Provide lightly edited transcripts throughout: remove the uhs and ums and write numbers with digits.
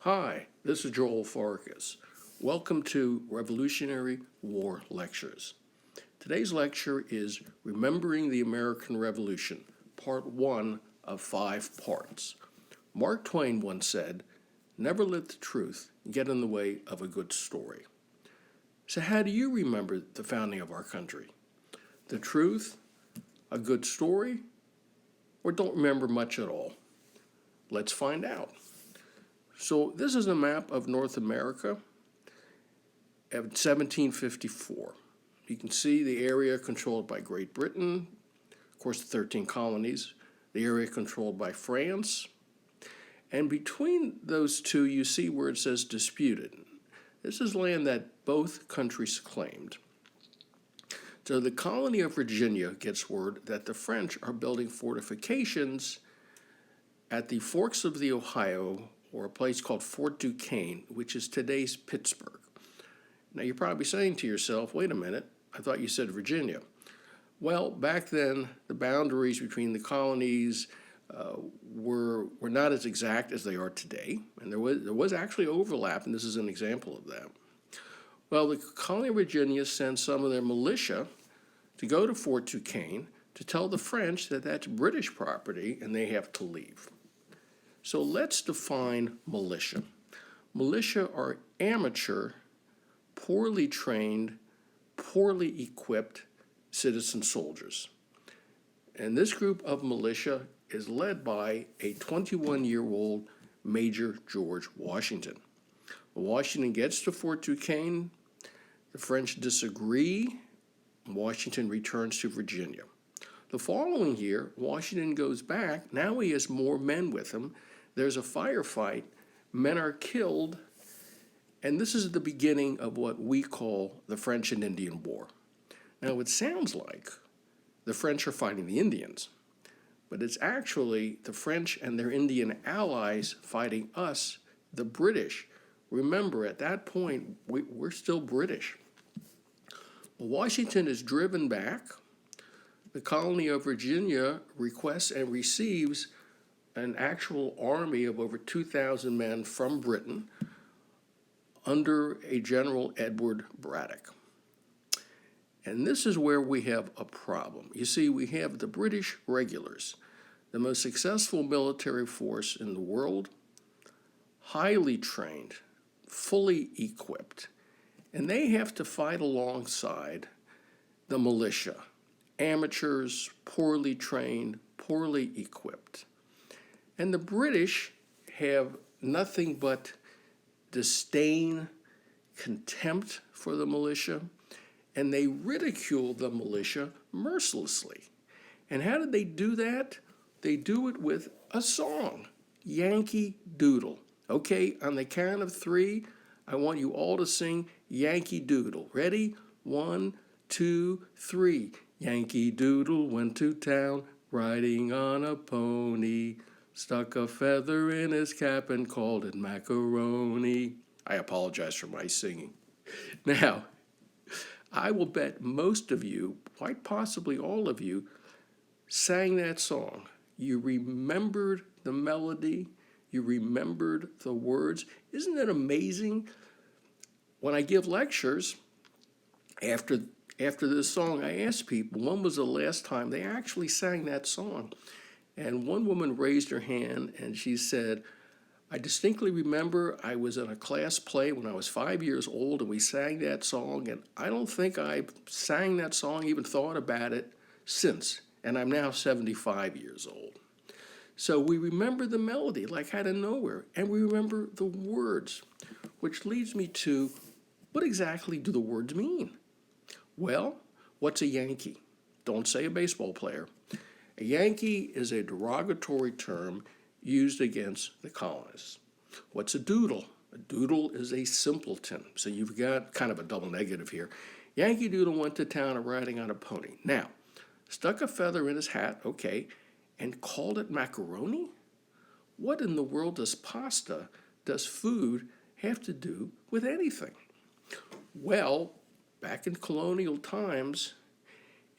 Hi, this is Joel Farkas. Welcome to Revolutionary War Lectures. Today's lecture is Remembering the American Revolution, Part 1 of 5 parts. Mark Twain once said, "Never let the truth get in the way of a good story." So how do you remember the founding of our country? The truth, a good story, or don't remember much at all? Let's find out. So this is a map of North America of 1754. You can see the area controlled by Great Britain, of course the 13 colonies, the area controlled by France, and between those two you see where it says disputed. This is land that both countries claimed. So the colony of Virginia gets word that the French are building fortifications at the forks of the Ohio, or a place called Fort Duquesne, which is today's Pittsburgh. Now you're probably saying to yourself, wait a minute, I thought you said Virginia. Well, back then, the boundaries between the colonies were not as exact as they are today, and there was actually overlap, and this is an example of that. Well, the colony of Virginia sent some of their militia to go to Fort Duquesne to tell the French that that's British property and they have to leave. So let's define militia. Militia are amateur, poorly trained, poorly equipped citizen soldiers. And this group of militia is led by a 21-year-old Major George Washington. Washington gets to Fort Duquesne. The French disagree. Washington returns to Virginia. The following year, Washington goes back. Now he has more men with him. There's a firefight. Men are killed. And this is the beginning of what we call the French and Indian War. Now, it sounds like the French are fighting the Indians, but it's actually the French and their Indian allies fighting us, the British. Remember, at that point, we're still British. Washington is driven back. The colony of Virginia requests and receives an actual army of over 2,000 men from Britain under a General Edward Braddock. And this is where we have a problem. You see, we have the British regulars, the most successful military force in the world, highly trained, fully equipped, and they have to fight alongside the militia, amateurs, poorly trained, poorly equipped. And the British have nothing but disdain, contempt for the militia, and they ridicule the militia mercilessly. And how did they do that? They do it with a song, Yankee Doodle. Okay, on the count of 3, I want you all to sing Yankee Doodle. Ready? 1, 2, 3. Yankee Doodle went to town, riding on a pony, stuck a feather in his cap and called it macaroni. I apologize for my singing. Now, I will bet most of you, quite possibly all of you, sang that song. You remembered the melody. You remembered the words. Isn't it amazing? When I give lectures, after this song, I ask people, when was the last time they actually sang that song? And one woman raised her hand and she said, I distinctly remember I was in a class play when I was 5 years old and we sang that song, and I don't think I sang that song, even thought about it since, and I'm now 75 years old. So we remember the melody like out of nowhere, and we remember the words, which leads me to, what exactly do the words mean? Well, what's a Yankee? Don't say a baseball player. A Yankee is a derogatory term used against the colonists. What's a doodle? A doodle is a simpleton. So you've got kind of a double negative here. Yankee Doodle went to town riding on a pony. Now, stuck a feather in his hat, okay, and called it macaroni? What in the world does food have to do with anything? Well, back in colonial times,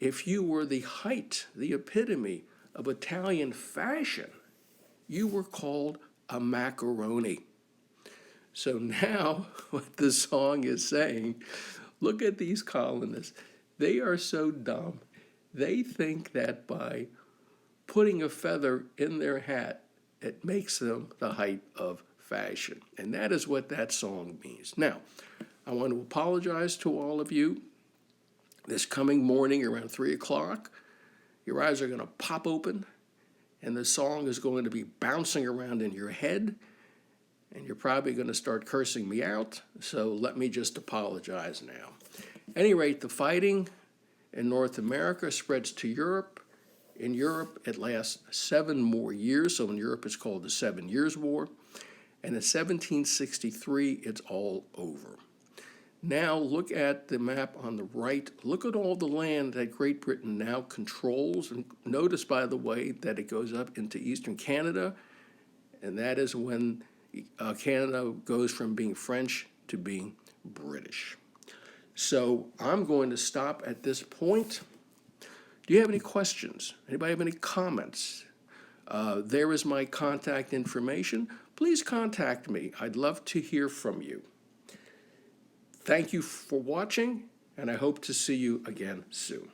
if you were the height, the epitome of Italian fashion, you were called a macaroni. So now what the song is saying, look at these colonists. They are so dumb. They think that by putting a feather in their hat, it makes them the height of fashion. And that is what that song means. Now, I want to apologize to all of you. This coming morning around 3 o'clock, your eyes are going to pop open and the song is going to be bouncing around in your head, and you're probably going to start cursing me out, so let me just apologize now. At any rate, the fighting in North America spreads to Europe. In Europe, it lasts 7 more years, so in Europe it's called the 7 Years' War, and in 1763 it's all over. Now look at the map on the right. Look at all the land that Great Britain now controls. And notice, by the way, that it goes up into eastern Canada, and that is when Canada goes from being French to being British. So I'm going to stop at this point. Do you have any questions? Anybody have any comments? There is my contact information. Please contact me. I'd love to hear from you. Thank you for watching, and I hope to see you again soon.